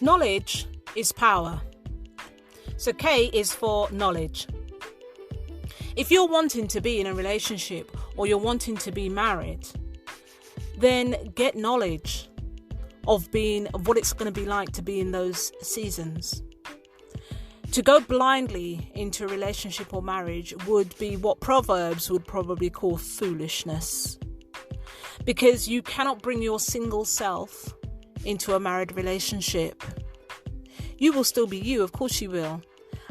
Knowledge is power. So K is for knowledge. If you're wanting to be in a relationship or you're wanting to be married, then get knowledge of what it's going to be like to be in those seasons. To go blindly into a relationship or marriage would be what Proverbs would probably call foolishness. Because you cannot bring your single self into a married relationship. You will still be you, of course you will.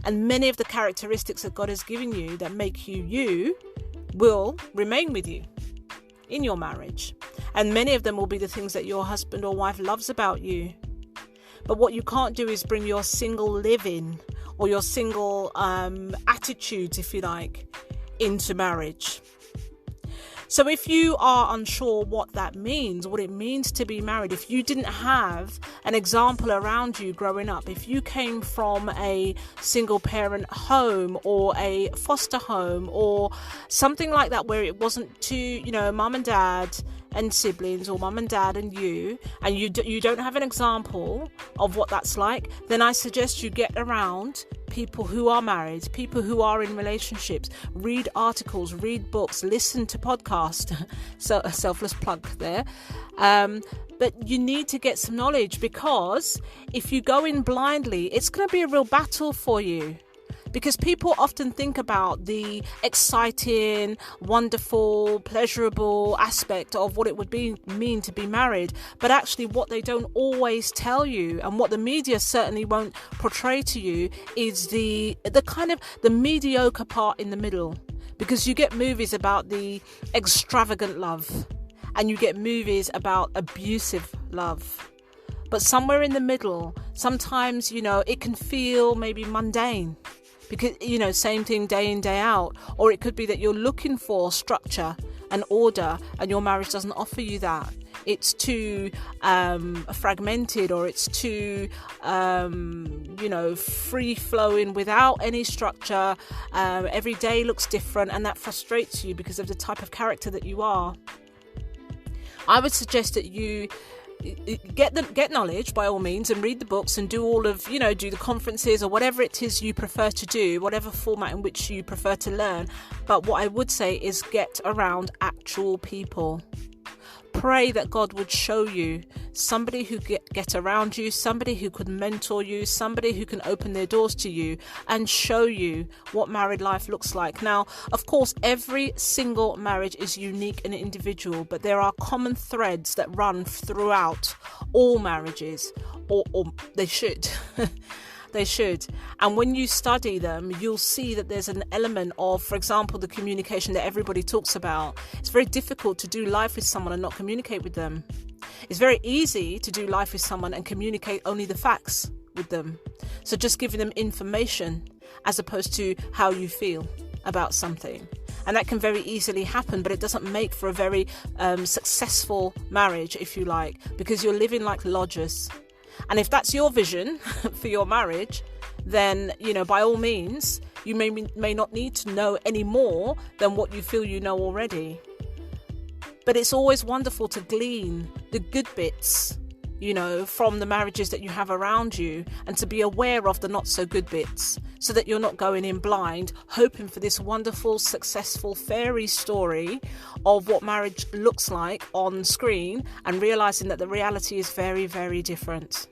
And many of the characteristics that God has given you that make you you will remain with you in your marriage. And many of them will be the things that your husband or wife loves about you. But what you can't do is bring your single living or your single attitudes, if you like, into marriage. So if you are unsure what that means, what it means to be married, if you didn't have an example around you growing up, if you came from a single parent home or a foster home or something like that where it wasn't to, mum and dad and siblings or mum and dad and you don't have an example of what that's like, then I suggest you get around people who are married, people who are in relationships, read articles, read books, listen to podcasts. So a selfless plug there. But you need to get some knowledge, because if you go in blindly, it's going to be a real battle for you. Because people often think about the exciting, wonderful, pleasurable aspect of what it would mean to be married. But actually what they don't always tell you, and what the media certainly won't portray to you, is the kind of the mediocre part in the middle. Because you get movies about the extravagant love, and you get movies about abusive love. But somewhere in the middle, sometimes, it can feel maybe mundane. Because, same thing day in, day out. Or it could be that you're looking for structure and order and your marriage doesn't offer you that. It's too fragmented, or it's too, free-flowing without any structure. Every day looks different, and that frustrates you because of the type of character that you are. I would suggest that you get knowledge by all means, and read the books and do all of, do the conferences or whatever it is you prefer to do, whatever format in which you prefer to learn. But what I would say is get around actual people. Pray that God would show you somebody who get around you, somebody who could mentor you, somebody who can open their doors to you and show you what married life looks like. Now, of course, every single marriage is unique and individual, but there are common threads that run throughout all marriages, or they should. They should. And when you study them, you'll see that there's an element of, for example, the communication that everybody talks about. It's very difficult to do life with someone and not communicate with them. It's very easy to do life with someone and communicate only the facts with them. So just giving them information as opposed to how you feel about something. And that can very easily happen, but it doesn't make for a very successful marriage, if you like, because you're living like lodgers. And if that's your vision for your marriage, then, by all means, you may not need to know any more than what you feel you know already. But it's always wonderful to glean the good bits, from the marriages that you have around you, and to be aware of the not so good bits, so that you're not going in blind, hoping for this wonderful, successful fairy story of what marriage looks like on screen, and realizing that the reality is very, very different.